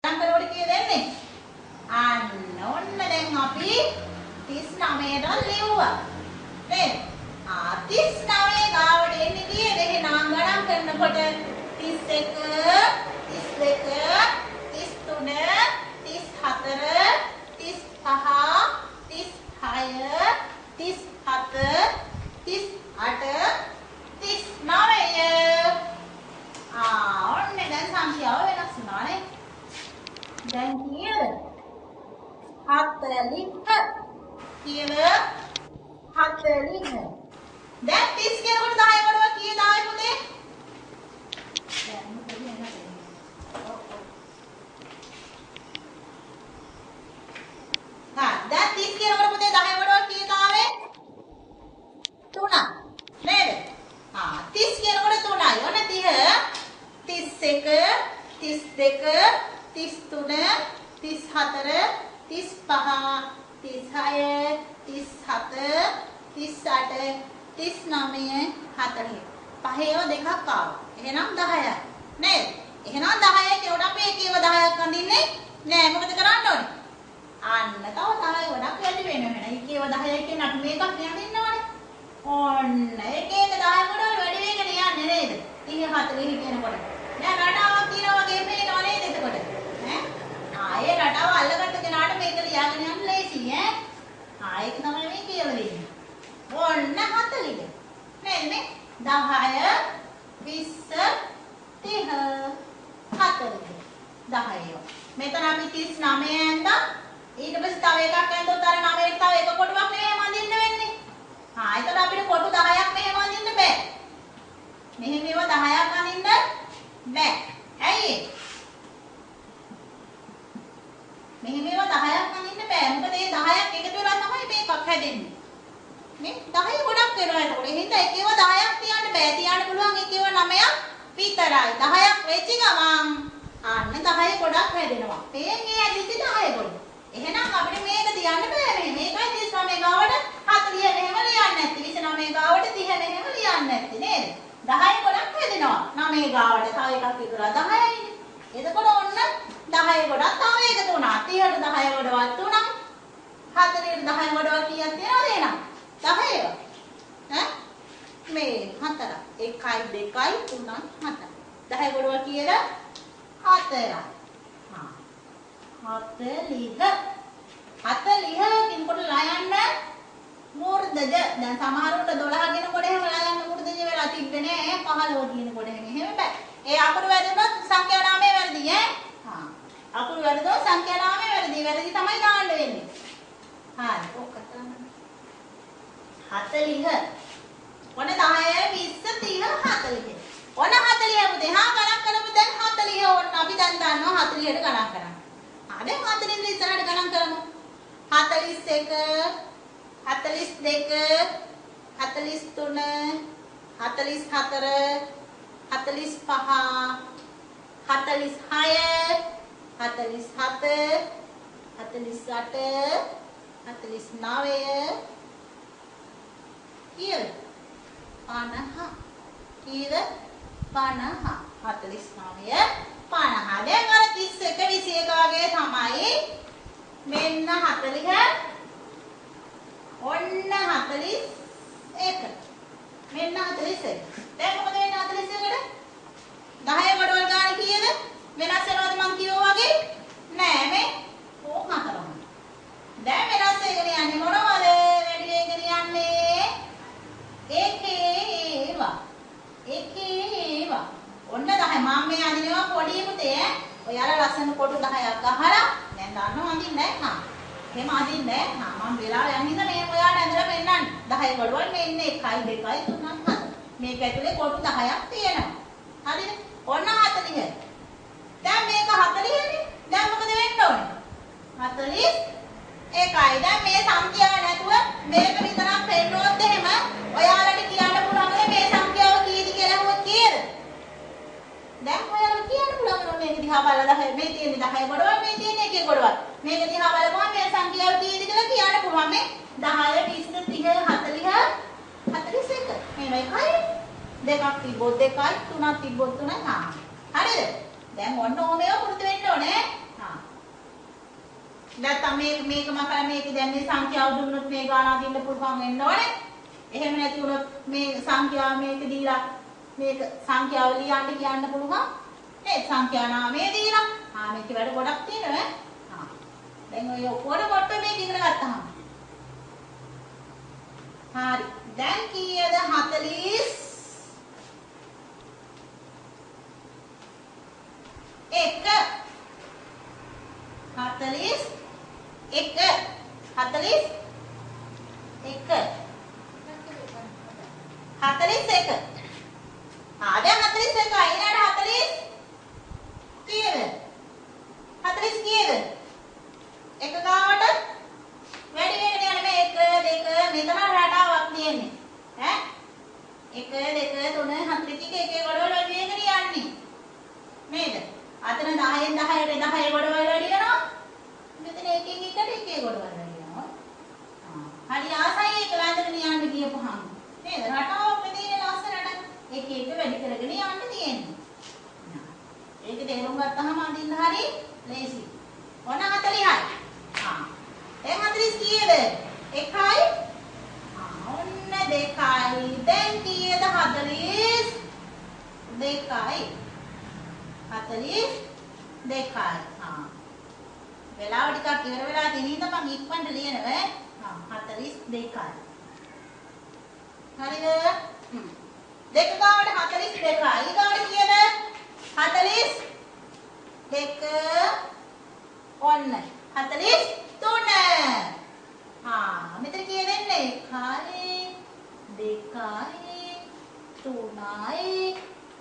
ගණන් කීයද එන්නේ? අන්න ඔන්න දැන් අපි 39ට ලියුවා. නේද? 39 ගාවට එන්නේ කීයද? එහෙනම් ගණන් කරනකොට 31 32 දැන් කීයද? 40. කීයද? 40. දැන් 30 කියනකොට 10 වඩුව කීයද ආයේ පුතේ? දැන් මොකද වෙන්නේ? දැන් 30 කියනකොට පුතේ 10 වඩුව කීයද ආවේ? 3. නේද? 30 කියනකොට 3යි. ඔන්න 30 31 32 33 34 35 36 37 38 39 40 පහේව දෙකක් ආවා. එහෙනම් 10යි. නේද? එහෙනම් 10 කියනකොට අපි එකේව 10ක් අඳින්නේ නෑ. මොකද කරන්න ඕනේ? අන්න තව 10 ගොඩක් වැඩි වෙනවා. එහෙනම් එකේව 10යි කියන අපි මේකක් අඳින්න ඕනේ. ඔන්න එකේක 10 ගොඩවල් වැඩි වෙගෙන යන්නේ නේද? 30 40 කියනකොට. දැන් රටාවක් තියෙනවා වගේ පේනවා නේද එතකොට? ආයේ රටාව අල්ලගත්ත කෙනාට මේක ලියාගෙන යන්න ලේසි ඈ. ඒක තමයි මේ කියලා දෙන්නේ. ඔන්න 40. නේද මේ? 10 20 30 40. 10. මෙතන අපි 39 ඇඳා ඊට පස්සේ තව එකක් ඇඳුවොත් අර 9ට තව එක කොටුවක් මෙහෙම අඳින්න වෙන්නේ. එතකොට අපිට කොටු 10ක් මෙහෙම අඳින්න බෑ. මෙහෙම ඒවා 10ක් අඳින්න බෑ. ඇයි ඒ? මෙහෙම ඒවා 10ක් අඳින්න බෑ. මොකද මේ 10ක් එකතු වෙලා තමයි මේකක් හැදෙන්නේ. මේ 10 ගොඩක් වෙනවා එතකොට. එහෙනම් එකේව 10ක් තියන්න බෑ. තියන්න පුළුවන් එකේව 9ක් විතරයි. 10ක් වෙච්ච ගමන් අන්න 10 ගොඩක් හැදෙනවා. මේ ඇදිච්ච 10 ගොඩ. එහෙනම් අපිට මේක තියන්න බෑ. මේකයි 39 ගාවට 40 මෙහෙම ලියන්න නැති. 29 ගාවට 30 මෙහෙම ලියන්න නැති නේද? 10 ගොඩක් හැදෙනවා. 9 ගාවට තව එකක් විතරයි 10යිනේ. එතකොට ඔන්න 10 ගොඩක් තව එකතු වුණා. 30ට 10 ගොඩවත් තුනක්. 40ට 10 ගොඩවත් කීයක් තියෙනවද එහෙනම්? 10ව. මේ 4. 1යි 2යි 3යි 4. 10 ගොඩවත් කීයද? 4යි. 40. 40 කිනකොට ලයන්න මූර්ධජ. දැන් සමහරවිට 12 කියනකොට එහෙම ලයන්න මූර්ධජ වෙලා තිබ්බේ නෑ. 15 කියනකොට එහෙම බෑ. ඒ අකුරු වැරදුනොත් සංඛ්‍යා නාමය වැරදි ඈ. අකුරු වැරදුනොත් සංඛ්‍යා නාමය වැරදි. වැරදි තමයි දාන්න වෙන්නේ. හරි. ඔක්ක තමයි. 40. ඔන්න 10 20 30 40. ඔන්න 40 පුතේ. ගණන් කරමු දැන් 40. ඔන්න අපි දැන් දන්නවා 40ට ගණන් කරන්න. දැන් 40 ඉඳන් ඉස්සරහට ගණන් කරමු. 41 42 43 44 45 46 47 48 49 කීයද? 50. කීයද? 50. 49 50. දැන් අර 31 21 වගේ තමයි. මෙන්න 40. ඔන්න 41. මෙන්න 41. දැන් මොකද වෙන්නේ 41ට? 10 ගොඩවල් ගන්න කීයද? වෙනස් වෙනවද මං කිව්වා වගේ? නෑ මේ ඕක හතරම. දැන් වෙනස් වෙගෙන යන්නේ මොනවද? වැඩි වෙගෙන යන්නේ ඒකේවා. ඔන්න 10 මම මේ අඳිනවා පොඩි පුතේ ඈ. ඔයාලා ලස්සන කොටු 10ක් ගහලා දැන් දන්නව අඳින්නේ නැහැ. එහෙම අඳින්නේ නැහැ. මම වෙලාව යන හින්දා මේ ඔයාලට ඇඳලා පෙන්නන්න. 10 ගොඩවල් මේ ඉන්නේ 1යි 2යි 3යි 4. මේක ඇතුලේ කොටු 10ක් තියෙනවා. හරිද? ඔන්න 40. දැන් මේක 40නේ. දැන් මොකද වෙන්න ඕනේ? 40 එකයි. දැන් මේ සංඛ්‍යාව නැතුව මේක විතරක් පෙන්නනොත් එහෙම ඔයාලට කියන්න පුළුවන් මේ සංඛ්‍යාව දිහා බලලා මේ තියෙන 10 ගොඩවල් මේ තියෙන එකේ ගොඩවල්. මේක දිහා බලපුවම මේ සංඛ්‍යාව කීයද කියලා කියන්න පුළුවන්. මේ 10 20 30 40 41. මේවයි කයි. දෙකක් තිබ්බොත් 2යි තුනක් තිබ්බොත් 3යි. හා. හරිද? දැන් ඔන්න ඕමේව පුරුදු වෙන්න ඕනේ. හා. නැත්නම් මේක මම මේක දැන් මේ සංඛ්‍යාව දුන්නොත් මේ ගාන අදින්න පුළුවන් වෙන්න ඕනේ. එහෙම නැති වුණොත් මේ සංඛ්‍යාව මේක දීලා මේක සංඛ්‍යාව ලියන්න කියන්න පුළුවන්. මේ සංඛ්‍යා නාමය දීලා. හා මේක වැඩ ගොඩක් තියෙනවා. හා. දැන් ඔය ඔක්කොම කොට මේක ඉගෙන ගත්තාම. හරි. දැන් කීයද 40 1 ආ දැන් 41 ඊළඟට 40 කීයද 40 කීයද එක ගාවට වැඩි වෙගෙන යන මේ 1 2 මෙතන රටාවක් තියෙන්නේ ඈ 1 2 3 4 ටික එකේ ගොඩවල වැඩි වෙගෙන යන්නේ නේද අතන 10න් 10ට 10 ගොඩවල් වැඩි වෙනවා මෙතන එකකින් එකට එකේ ගොඩවල් වැඩි වෙනවා හරි ආසයි ඒක වැඳගෙන යන්න ගියපහම නේද රටාවක් මෙතන ලස්සනට එක එක වැඩි කරගෙන යන්න තියෙන්නේ ඒක තේරුම් ගත්තාම අදින්න හරි ලේසි ඔන්න 40යි දැන් 40 කීයද 1යි ඔන්න 2යි දැන් කීයද 40 2යි 42යි වෙලාව ටිකක් ඉවර වෙලා තියෙන ඉඳන් මම ඉක්මනට ලියනවා 42යි හරිද දෙක ගාවට 42යි ඊගාවට කීයද 42 ඔන්න 43 මෙතන කීයද එන්නේ 1යි 2යි 3යි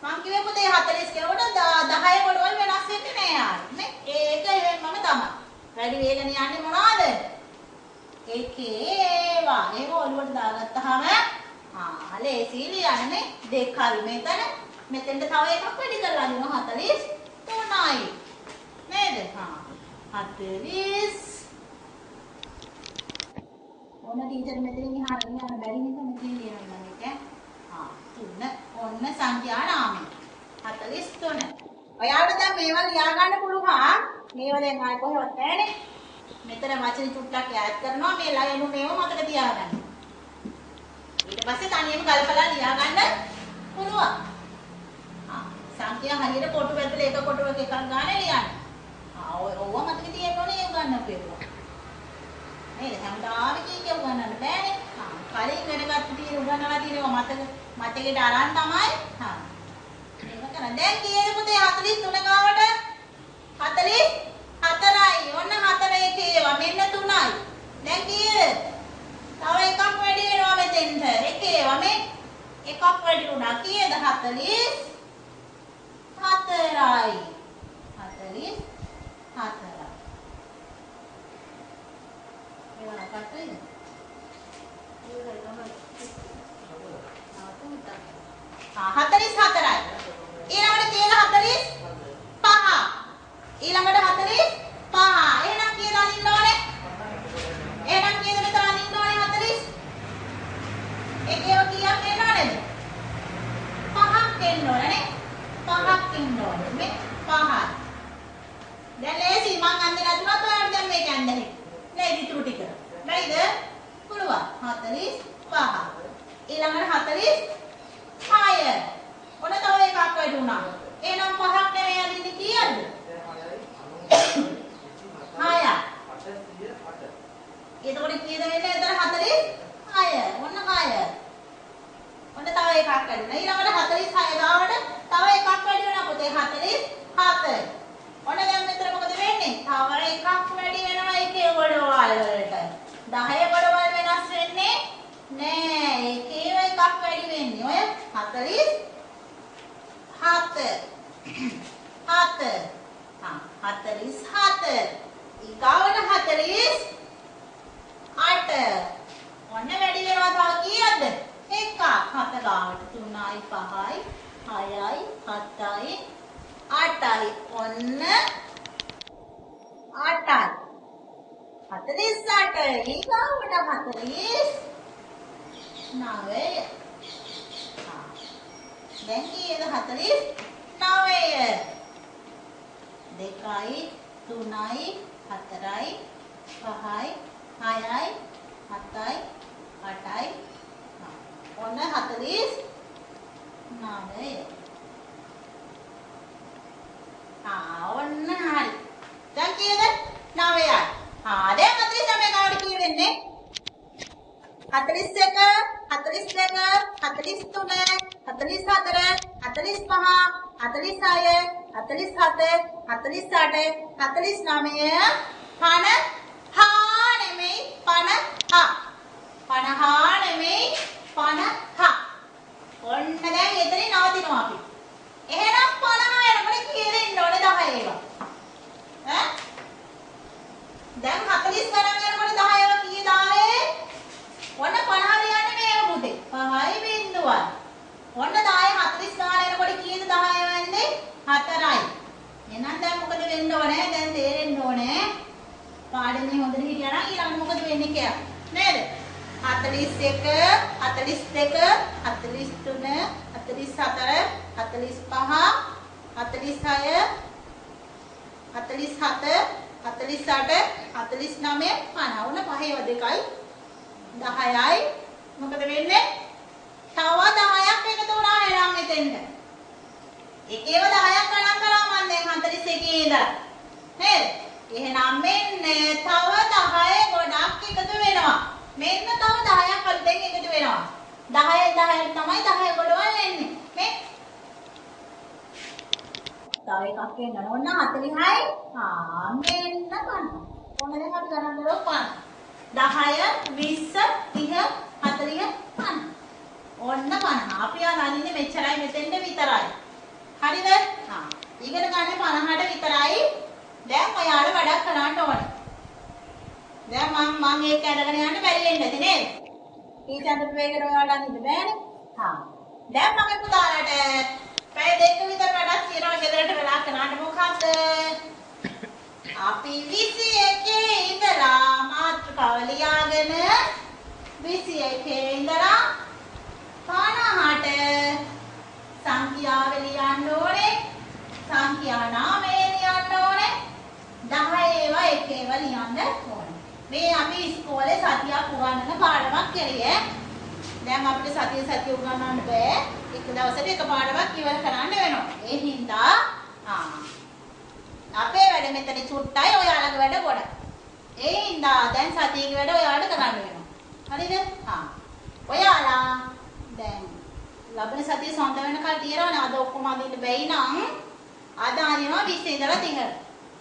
මං කිව්වේ පුතේ 40 කෙනෙකුට 10 ගොඩවල් වෙනස් වෙන්නේ නෑ යාර නේ ඒක මම තමයි වැඩි වේගන යන්නේ මොනවද ඒකේවා ඒක ඔළුවට දාගත්තාම ලේසි ලියන්නේ 2යි මෙතෙන්ට තව එකක් වැඩි කරලා දෙනවා 43යි නේද 40 ඔන්න ටීචර් මෙතනින් එහාට යන්න බැරි නිසා මෙතන ලියනවා මේක 3 ඔන්න සංඛ්‍යා නාමය 43 ඔයාලට දැන් මේවා ලියා ගන්න පුළුවන් මේවා දැන් ආයෙ කොහෙවත් නැහැනේ මෙතන වචන චුට්ටක් ඈඩ් කරනවා මේ ලයින් මේව මතක තියාගන්න ඊට පස්සේ තනියම කල්පලා ලියා ගන්න පුළුවන් සංඛ්‍යා හරියට කොටු වැදලා එක කොටුවක එකක් ගන්න ලියන්න ඔව්ව මතක තියෙන්න ඕනේ ඒක ගන්න පුළුවන් නේද හැමදාම කීක උගන්නන්න බෑනේ කලින් වෙනකත් තියෙන උගන්නලා තියෙනවා මතකෙට අරන් තමයි මේක කරා දැන් කීයද පුතේ 43 ගාවට 44යි ඔන්න 4 එකේවා මෙන්න 3යි දැන් කීයද තව එකක් වැඩි වෙනවා මෙතෙන්ට එකේවා මේ එකක් වැඩි වුණා කීයද 44යි 44 ඒවා කට්ටයිද हाँ 44යි ඊළඟට කීයද 45 ඊළඟට 45 එහෙනම් කීයද අදින්න ඕනේ එහෙනම් කීයද මෙතන අදින්න ඕනේ 40 එකේව කීයක් එන්න ඕනේද 5ක් එන්න ඕනේ නේ 5ක් එන්න ඕනේ මේ 5යි දැන් ලේසි මං අන්නේ නැතුණත් ඔයාලට දැන් මේක යන්න හරි නේද ඉතුරු ටික බැයිද පුළුවන් 45 ඊළඟට 46 ඔන්න තව එකක් වැඩි වුණා. එහෙනම් 5ක් නෙමෙයි අදින්නේ කීයද? 6යි. එතකොට කීයද වෙන්නේ? එතන 46. ඔන්න 6. ඔන්න තව එකක් වැඩි වුණා. ඊළඟට 46 ගාවට තව එකක් වැඩි වෙනවා පුතේ 47. ඔන්න දැන් මෙතන මොකද වෙන්නේ? තව එකක් වැඩි වෙනවා එකේ ගොඩවල් වලට. 10 ගොඩවල් වෙනස් වෙන්නේ නෑ. එකේ එකක් වැඩි වෙන්නේ. ඔය 47 ඊගාවට 48 ඔන්න වැඩි වෙනවා තව කීයද එකක් 7 ගාවට 3යි 5යි 6යි 7යි 8යි. ඔන්න 8යි. 48 ඊගාවට 49. දැන් කීයද 49? 2යි 3යි 4යි 5යි 6යි 7යි 8යි. ඔන්න 49. ඔන්න හරි. දැන් කීයද? 9යි. දැන් 49 ගාවට කී වෙන්නේ? 41 42 43 44 45 46 47 48 49 50 නෙමෙයි 50. 50 නෙමෙයි 50. ඔන්න දැන් එතනින් නවතිනවා අපි. එහෙනම් 50 එනකොට කීයද ඉන්න ඕනේ 10 ඒවා. දැන් 40 ගණන් යනකොට 10 ඒවා කීයද ආවේ? ඔන්න 50 ලියන්නේ මේක පුතේ. 5යි බිංදුවයි. ඔන්න 10 40 ගාන එනකොට කීයද 10 වෙන්නේ? 4යි. එහෙනම් දැන් මොකද වෙන්න ඕනේ? දැන් තේරෙන්න ඕනේ. පාඩමේ හොඳට හිටියා නම් ඊළඟ මොකද වෙන්නේ කියලා. නේද? 41 42 43 44 45 46 47 48 49 50. උන පහේව දෙකයි 10යි. මොකද වෙන්නේ? තව 10ක් එකතු වුණා එනම් මෙතෙන්ට. එකේව 10ක් ගණන් කරා මම දැන් 41 ඉඳලා. නේද? එහෙනම් මෙන්න තව 10 ගොඩක් එකතු වෙනවා. මෙන්න තව 10ක් අලුතෙන් එකතු වෙනවා. 10 තමයි 10 ගොඩවල් එන්නේ. මේ තව එකක් එන්න ඕන 40යි. මෙන්න 50. ඕන දැන් අපි ගණන් කරලා 50. 10 20 30 40 50. ඔන්න 50. අපි අනින්නේ මෙච්චරයි මෙතෙන්ද විතරයි. හරිද? ඊගෙන ගන්නේ 50ට විතරයි. දැන් ඔයාලා වැඩක් කරන්න ඕනේ. දැන් මම ඒක ඇදගෙන යන්න බැරි වෙන්නේ නැති නේද? ඊටත් වේගට ඔයාලා අනින්න බෑනේ. දැන් මම පුතාලට පැය දෙක විතර වැඩක් තියෙනවා ගෙදරට වෙලා කරන්න. මොකක්ද? අපි 21 ඉඳලා මාතෘකාව ලියාගෙන 21 ඉඳලා 50ට සංඛ්‍යාව ලියන්න ඕනේ. සංඛ්‍යා නාමය ලියන්න ඕනේ. 10 ඒවා එක ඒවා ලියන්න ඕනේ. මේ අපි ඉස්කෝලේ සතියක් උගන්වන පාඩමක් කරේ. දැන් අපිට සතිය උගන්වන්න බෑ. එක දවසට එක පාඩමක් ඉවර කරන්න වෙනවා. ඒ හින්දා අපේ වැඩ මෙතන චුට්ටයි ඔයාලගේ වැඩ ගොඩක්. ඒ හින්දා දැන් සතියේ වැඩ ඔයාලට කරන්න වෙනවා. හරිද? ඔයාලා දැන් ලබන සතියේ සඳ වෙනකල් තියනවනේ. අද ඔක්කොම අදින්න බැයි නම් අද අදිනවා 20 ඉඳලා 30.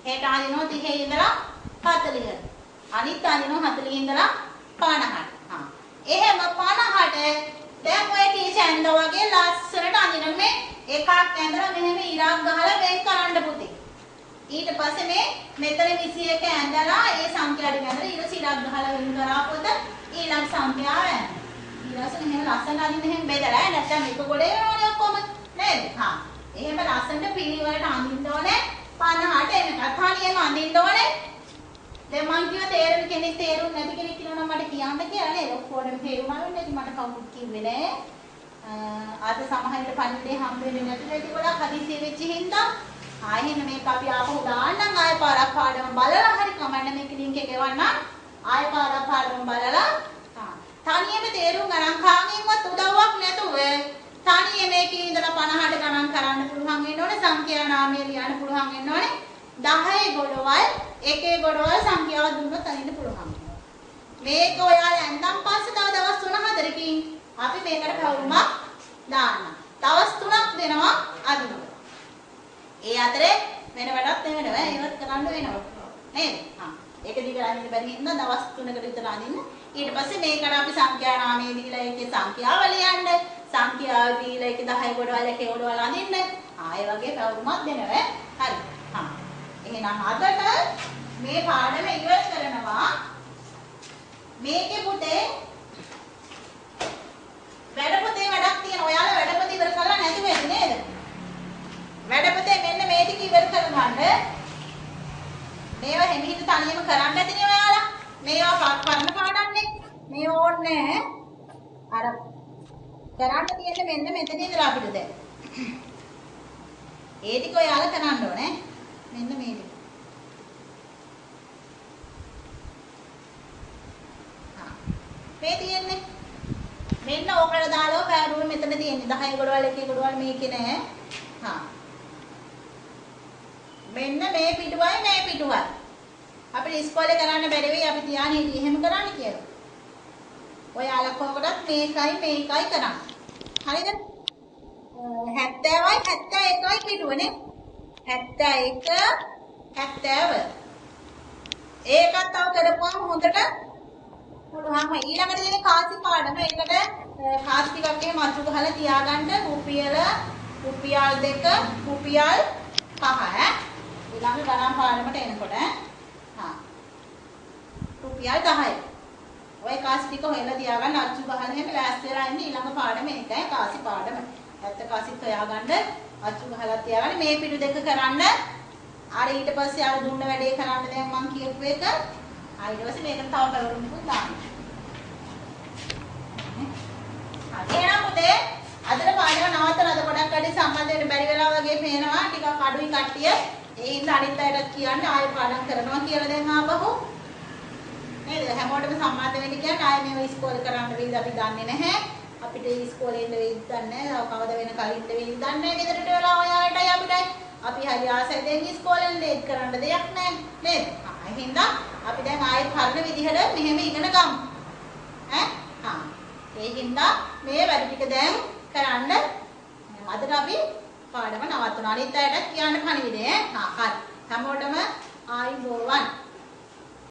හෙට අදිනවා 30 ඉඳලා 40. අනිත් අදිනවා 40 ඉඳලා 50ට. එහෙම 50ට දැන් ඔය ටීචර් ඇඳ වගේ ලස්සනට අදින මේ එකක් ඇඳලා මෙහෙම ඉරක් ගහලා වෙන් කරන්න පුතේ. ඊට පස්සේ මේ මෙතන 21 ඇඳලා ඒ සංඛ්‍යාවට ඇඳලා ඊට ඉරක් ගහලා වෙන් කරාපොත ඊළඟ සංඛ්‍යාව ඇඳ. ඊළඟට මෙහෙම ලස්සන අදින්න එහෙම බෙදලා නැත්නම් මේක ගොඩේ වෙනවනේ ඔක්කොම නේද? එහෙම ලස්සනට පිළිවෙලට අඳින්න ඕනේ 50ට එනකන්. තනියම අඳින්න ඕනේ. දැන් මං කිව්ව තේරෙන කෙනෙක් තේරුම් නැති කෙනෙක් කියනවා නම් මට කියන්න කියලා නේද? ඔක්කොම තේරුණා වෙන්නේ නැති මට කවුරුත් කිව්වේ නෑ. අද සමහරවිට පණිවිඩේ හම්බ වෙන්නේ නැතිලා ඉතින් ගොඩක් හදිසියෙ වෙච්ච හින්දා ආයෙත් මේක අපි ආපහු දාන්නම් ආයෙ පාරක් පාඩම බලලා හරි කමන්න මේක ලින්ක් එක එවන්න ආයෙ පාරක් පාඩම බලලා තනියම තේරුම් ගන්න කාගෙන්වත් උදව්වක් නැතුව තනියම මේකේ ඉඳලා 50ට ගණන් කරන්න පුළුවන් වෙන්න ඕනේ. සංඛ්‍යා නාමය ලියන්න පුළුවන් වෙන්න ඕනේ. 10 ගොඩවල් එකේ ගොඩවල් සංඛ්‍යාව දුන්නොත් අනින්න පුළුවන්. මේක ඔයාලා ඇඳන් පස්සේ තව දවස් 3-4කින් අපි මේකට කවුරුමක් දාන්න. දවස් 3ක් දෙනවා අදින්න. ඒ අතරේ වෙන වැඩක් නෙවෙයි ඒවත් කරන්න වෙනවා. නේද? ඒක දිගට අනින්න බැරි හින්දා දවස් 3කට විතර අදින්න. ඊට පස්සේ මේකට අපි සංඛ්‍යා නාමය දීලා ඒකේ සංඛ්‍යාව ලියන්න. සංඛ්‍යාව දීලා ඒකේ 10 ගොඩවල් එකේ ගොඩවල් අදින්න. ආයෙ වගේ කවුරුමක් දෙනවා. හරි. එහෙනම් අදට මේ පාඩම ඉවර කරනවා. මේකේ පුතේ වැඩපොතේ වැඩක් තියෙන. ඔයාලා වැඩපොත ඉවර කරලා නැති වෙන්නේ නේද? වැඩපොතේ මෙන්න මේ ටික ඉවර කරගන්න. මේවා හැමිහිට තනියම කරන්න ඇතිනේ ඔයාලා. මේවා කරන්න පාඩම්නේ. මේ ඕනේ අර කරන්න තියෙන්නේ මෙන්න මෙතන ඉඳලා අපිට දැන්. ඒ ටික ඔයාලා කරන්න ඕනේ. මෙන්න මේ ටික. මේ තියෙන්නේ මෙන්න ඕකට දාලා පෑරුව මෙතන තියෙන්නේ 10 ගොඩවල් එකේ ගොඩවල් මේකේ නෑ. මෙන්න මේ පිටුවයි මේ පිටුවයි. අපිට ඉස්කෝලේ කරන්න බැරි වෙයි අපි තියාගෙන හිටියේ එහෙම කරන්න කියලා. ඔයාලා කොහොමදත් මේකයි කරන්නේ. හරිද? 70යි 71යි පිටුවනේ. 71 70. ඒකත් තව කරපුවම හොඳට පුළුවන්. ඊළඟට තියෙන කාසි පාඩම. ඒකට කාසි ටිකක් එහෙම අතු ගහලා තියාගන්න. රුපියල් 2 රුපියල් 5 ඊළඟ ගණන් පාඩමට එනකොට රුපියල් 10. ඔය කාසි ටික හොයලා තියාගන්න අච්චු ගහලා එහෙම ලෑස්ති වෙලා ඉන්න ඊළඟ පාඩම ඒකයි කාසි පාඩම. ඇත්ත කාසිත් හොයාගන්න අච්චු ගහලා තියාගන්න. මේ පිටු දෙක කරන්න. අර ඊට පස්සේ අර දුන්න වැඩේ කරන්න දැන් මම කියපු එක. ඊට පස්සේ මේකට තව පැවරුම්කුත් දාන්න. එහෙනම් පුතේ අදට පාඩම නවත්තලා ගොඩක් අඩි සම්බන්ධ වෙන්න බැරි වෙලා වගේ පේනවා. ටිකක් අඩුයි කට්ටිය. ඒ හින්දා අනිත් අයටත් කියන්න ආයෙ පාඩම් කරනවා කියලා දැන් ආපහු. නේද? හැමෝටම සම්මාද වෙන්න කියන්නේ ආයෙ මේව ඉස්කෝලේ කරන්න වෙයිද අපි දන්නේ නැහැ. අපිට ඉස්කෝලේ ඉන්න වෙයිද දන්නේ නැහැ. කවද වෙන කලින්ද වෙයිද දන්නේ නැහැ. ගෙදරට වෙලා ඔයාලටයි අපිටයි. අපි හරි ආසයි දැන් ඉස්කෝලෙන් ලේට් කරන්න දෙයක් නැහැ. නේද? ඒ හින්දා අපි දැන් ආයෙ කරන විදිහට මෙහෙම ඉගෙන ගමු. ඒ හින්දා මේ වැඩ ටික දැන් කරන්න. අදට අපි පාඩම නවත්වනවා. අනිත් අයටත් කියන්න පණිවිඩය. හරි. හැමෝටම ආයුබෝවන්.